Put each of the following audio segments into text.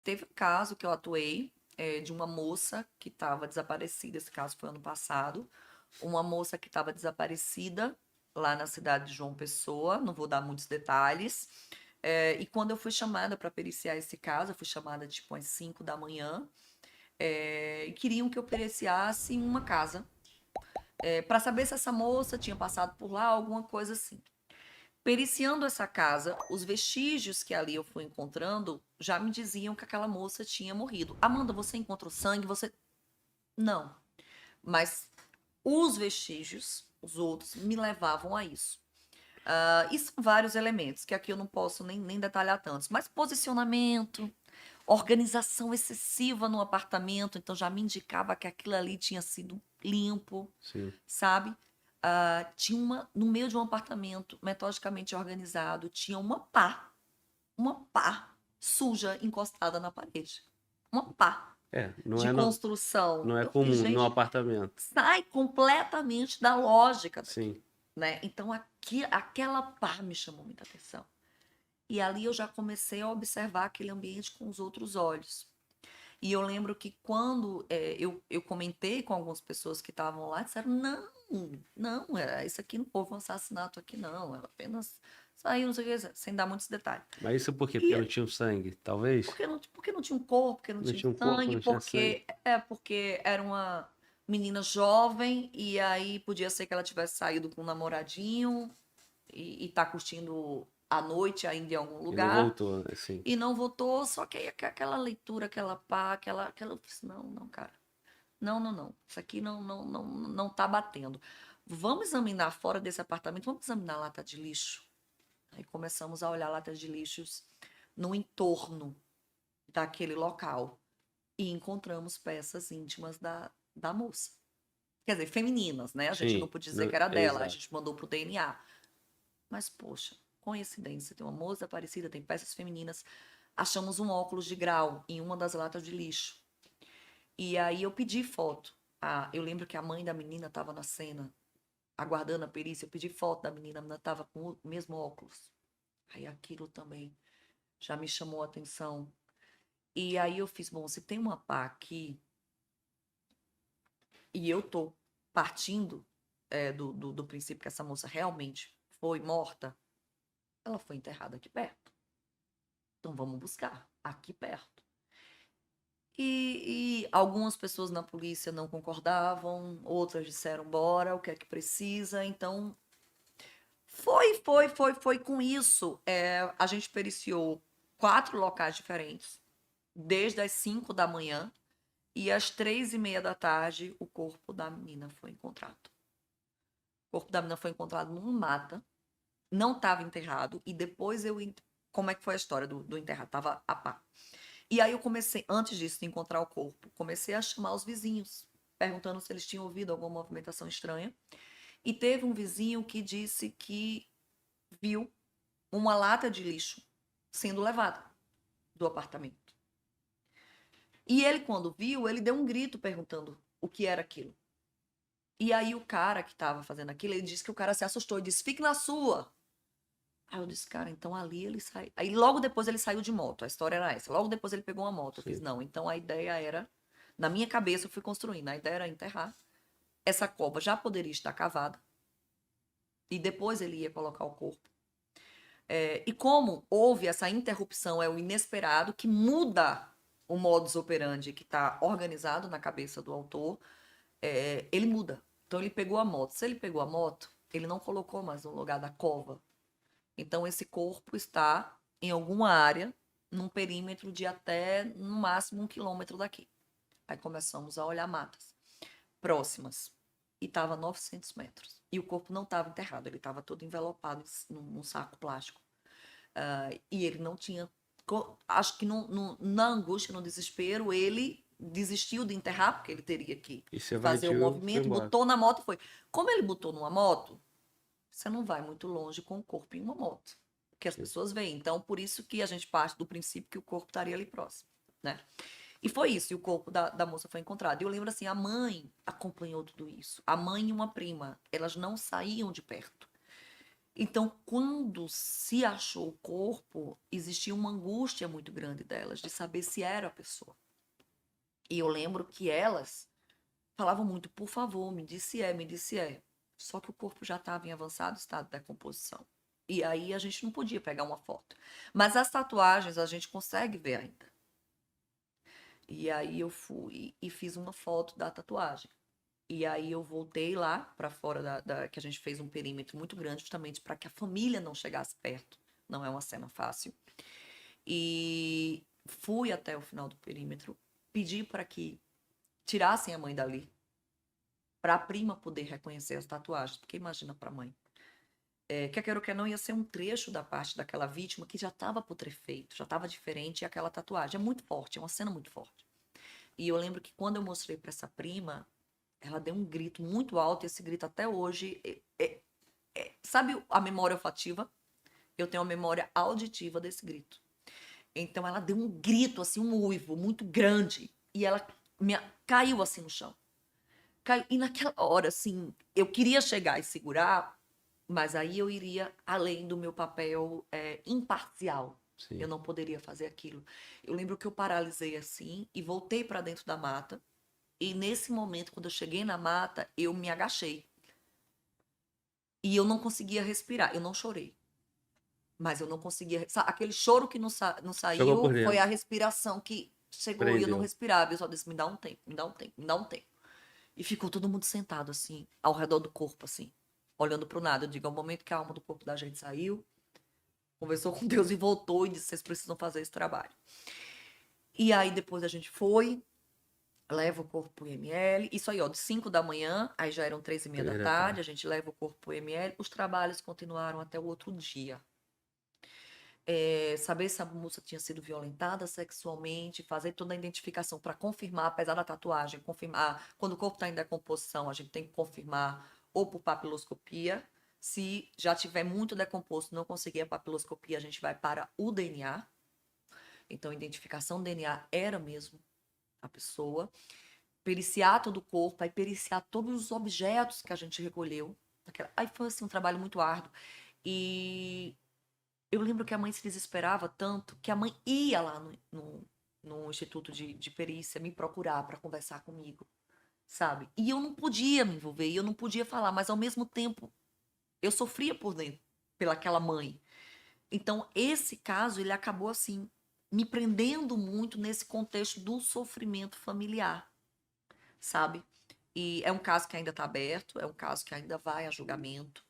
teve um caso que eu atuei de uma moça que estava desaparecida. Esse caso foi ano passado. Uma moça que estava desaparecida lá na cidade de João Pessoa, não vou dar muitos detalhes. E quando eu fui chamada para periciar esse caso, eu fui chamada tipo às 5 da manhã, e queriam que eu periciasse uma casa, para saber se essa moça tinha passado por lá, alguma coisa assim. Periciando essa casa, os vestígios que ali eu fui encontrando já me diziam que aquela moça tinha morrido. Amanda, você encontrou sangue? Você. Não. Mas os vestígios, os outros, me levavam a isso. E são vários elementos, que aqui eu não posso nem detalhar tantos. Mas posicionamento, organização excessiva no apartamento, então já me indicava que aquilo ali tinha sido limpo, Sim. sabe? Tinha no meio de um apartamento metodicamente organizado, tinha uma pá suja encostada na parede. Uma pá Não de é, construção. não é Eu fiz, comum no gente, apartamento. sai completamente da lógica daquilo, Sim. né? Então aquela pá me chamou muita atenção. E ali eu já comecei a observar aquele ambiente com os outros olhos. E eu lembro que quando eu comentei com algumas pessoas que estavam lá, disseram, não, isso aqui não houve um assassinato aqui, não. Ela apenas saiu, não sei o que, sem dar muitos detalhes. Mas isso por quê? Porque E não tinha o sangue, talvez? porque não tinha um corpo, porque não Não tinha tinha um corpo, sangue, não tinha sangue. porque era uma menina jovem, e aí podia ser que ela tivesse saído com um namoradinho e tá curtindo a noite ainda em algum E não lugar. voltou, assim. E não votou, só que aí aquela leitura, aquela pá, aquela eu disse, não, cara. Não. Isso aqui não tá batendo. Vamos examinar fora desse apartamento, vamos examinar a lata de lixo. Aí começamos a olhar latas de lixos no entorno daquele local e encontramos peças íntimas da moça. Quer dizer, femininas, né? A gente não Sim, podia dizer que era é dela, a exato. gente mandou pro DNA. Mas, poxa, coincidência, tem uma moça parecida, tem peças femininas. Achamos um óculos de grau em uma das latas de lixo. E aí eu pedi foto. Eu lembro que a mãe da menina estava na cena, aguardando a perícia. Eu pedi foto da menina, a menina estava com o mesmo óculos. Aí aquilo também já me chamou a atenção. E aí eu fiz, bom, se tem uma pá aqui e eu tô partindo do princípio que essa moça realmente foi morta, ela foi enterrada aqui perto. Então vamos buscar aqui perto. E algumas pessoas na polícia não concordavam, outras disseram bora, o que é que precisa. Então foi com isso. A gente periciou 4 locais diferentes, desde as 5 da manhã e às 3:30 da tarde o corpo da menina foi encontrado. O corpo da menina foi encontrado numa mata, não estava enterrado e depois como é que foi a história do enterrado? Tava a pá. E aí eu comecei, antes disso, de encontrar o corpo, comecei a chamar os vizinhos, perguntando se eles tinham ouvido alguma movimentação estranha. E teve um vizinho que disse que viu uma lata de lixo sendo levada do apartamento. E ele, quando viu, ele deu um grito perguntando o que era aquilo. E aí o cara que estava fazendo aquilo, ele disse que o cara se assustou e disse, fique na sua. Aí eu disse, cara, então ali ele sai. Aí logo depois ele saiu de moto. A história era essa. Logo depois ele pegou uma moto. Eu fiz, Sim. não. Então a ideia era. Na minha cabeça eu fui construindo. A ideia era enterrar. Essa cova já poderia estar cavada. E depois ele ia colocar o corpo. E como houve essa interrupção, é o inesperado, que muda o modus operandi que está organizado na cabeça do autor, ele muda. Então ele pegou a moto. Se ele pegou a moto, ele não colocou mais no lugar da cova. Então, esse corpo está em alguma área, num perímetro de até, no máximo, 1 quilômetro daqui. Aí começamos a olhar matas próximas. E estava a 900 metros. E o corpo não estava enterrado, ele estava todo envelopado num saco plástico. E ele não tinha. Acho que na angústia, no desespero, ele desistiu de enterrar, porque ele teria que E se fazer o evadiu, foi movimento, embora. botou na moto e foi. Como ele botou numa moto, você não vai muito longe com o corpo em uma moto, que as Sim. pessoas veem. Então, por isso que a gente parte do princípio que o corpo estaria ali próximo, né? E foi isso, e o corpo da moça foi encontrado. E eu lembro assim, a mãe acompanhou tudo isso. A mãe e uma prima, elas não saíam de perto. Então, quando se achou o corpo, existia uma angústia muito grande delas de saber se era a pessoa. E eu lembro que elas falavam muito, por favor, me diz se é, me diz se é. Só que o corpo já estava em avançado estado de decomposição. E aí a gente não podia pegar uma foto. Mas as tatuagens a gente consegue ver ainda. E aí eu fui e fiz uma foto da tatuagem. E aí eu voltei lá para fora que a gente fez um perímetro muito grande, justamente para que a família não chegasse perto. Não é uma cena fácil. E fui até o final do perímetro, pedi para que tirassem a mãe dali, para a prima poder reconhecer as tatuagens, porque imagina para a mãe. Quer queira ou quer não, ia ser um trecho da parte daquela vítima que já estava putrefeito, já estava diferente, e aquela tatuagem é muito forte, é uma cena muito forte. E eu lembro que quando eu mostrei para essa prima, ela deu um grito muito alto, e esse grito até hoje, sabe a memória olfativa? Eu tenho a memória auditiva desse grito. Então ela deu um grito, assim, um uivo muito grande, e ela caiu assim no chão. Caiu. E naquela hora, assim, eu queria chegar e segurar, mas aí eu iria além do meu papel imparcial. Sim. Eu não poderia fazer aquilo. Eu lembro que eu paralisei assim e voltei para dentro da mata. E nesse momento, quando eu cheguei na mata, eu me agachei. E eu não conseguia respirar. Eu não chorei. Mas eu não conseguia. Aquele choro que não Chegou saiu por foi dentro. a respiração que chegou e eu não Prendeu. respirava. Eu só disse: me dá um tempo, me dá um tempo, me dá um tempo. E ficou todo mundo sentado, assim, ao redor do corpo, assim, olhando pro nada. Eu digo: é o momento que a alma do corpo da gente saiu, conversou com Deus e voltou e disse: vocês precisam fazer esse trabalho. E aí depois a gente foi, leva o corpo pro IML. Isso aí, ó, de 5 da manhã, aí já eram 3h30 da tarde, a gente leva o corpo pro IML. Os trabalhos continuaram até o outro dia. Saber se a moça tinha sido violentada sexualmente, fazer toda a identificação para confirmar, apesar da tatuagem, confirmar. Quando o corpo está em decomposição, a gente tem que confirmar ou por papiloscopia. Se já tiver muito decomposto, não conseguir a papiloscopia, a gente vai para o DNA. Então, identificação do DNA era mesmo a pessoa. Periciar todo o corpo, aí periciar todos os objetos que a gente recolheu. Aí foi assim, um trabalho muito árduo. E eu lembro que a mãe se desesperava tanto que a mãe ia lá no Instituto de Perícia me procurar para conversar comigo, sabe? E eu não podia me envolver, e eu não podia falar, mas ao mesmo tempo eu sofria por dentro, pelaquela mãe. Então, esse caso, ele acabou assim, me prendendo muito nesse contexto do sofrimento familiar, sabe? E é um caso que ainda está aberto, é um caso que ainda vai a julgamento.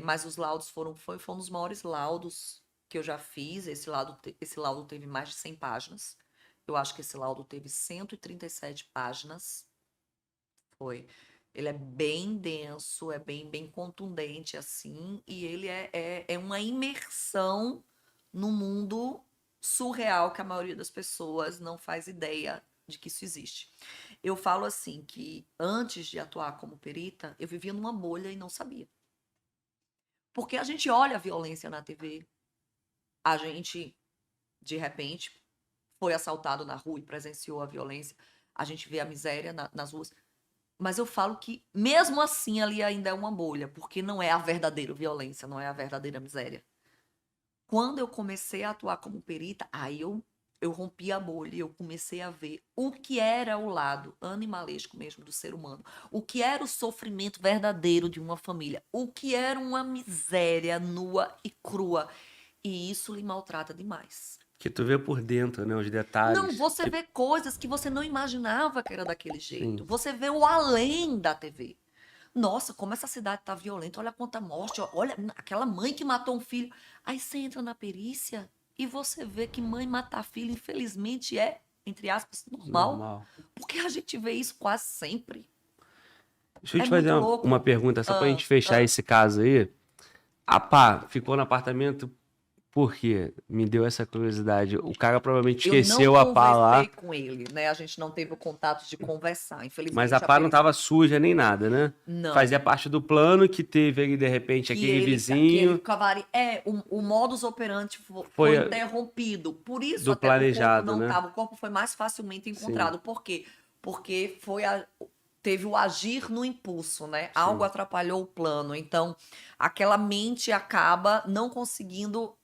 Mas os laudos foi um dos maiores laudos que eu já fiz. Esse laudo teve mais de 100 páginas. Eu acho que esse laudo teve 137 páginas. Foi. Ele é bem denso, é bem contundente, assim, e ele é uma imersão no mundo surreal que a maioria das pessoas não faz ideia de que isso existe. Eu falo assim que antes de atuar como perita, eu vivia numa bolha e não sabia. Porque a gente olha a violência na TV, a gente, de repente, foi assaltado na rua e presenciou a violência, a gente vê a miséria nas ruas. Mas eu falo que, mesmo assim, ali ainda é uma bolha, porque não é a verdadeira violência, não é a verdadeira miséria. Quando eu comecei a atuar como perita, aí eu rompi a bolha e eu comecei a ver o que era o lado animalesco mesmo do ser humano, o que era o sofrimento verdadeiro de uma família, o que era uma miséria nua e crua. E isso lhe maltrata demais. Que tu vê por dentro, né? Os Não, detalhes. você vê coisas que você não imaginava que era daquele jeito. Sim. Você vê o além da TV. Nossa, como essa cidade tá violenta, olha quanta morte, olha aquela mãe que matou um filho. Aí você entra na perícia e você vê que mãe matar filho, infelizmente, é, entre aspas, normal. Normal. Porque a gente vê isso quase sempre. Deixa eu É te fazer muito uma louco. pergunta, só pra gente fechar esse caso aí. A pá ficou no apartamento por quê? Me deu essa curiosidade. O cara provavelmente Eu não esqueceu a pá conversei lá, com ele, né? A gente não teve o contato de conversar, mas a infelizmente. pá não tava suja nem nada, né? Não. Fazia parte do plano que teve ali, de repente, Que aquele ele vizinho cavaria. O modus operandi foi foi interrompido. Por isso do até que o corpo planejado, não né? estava. O corpo foi mais facilmente Sim. encontrado. Por quê? Porque teve o agir no impulso, né? Algo atrapalhou o plano. Então, aquela mente acaba não conseguindo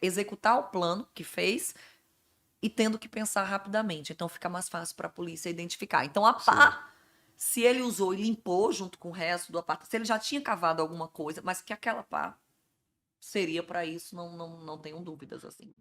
executar o plano que fez e tendo que pensar rapidamente. Então, fica mais fácil para a polícia identificar. Então, a pá, se ele usou e limpou junto com o resto do apartamento, se ele já tinha cavado alguma coisa, mas que aquela pá seria para isso, não tenham dúvidas, assim.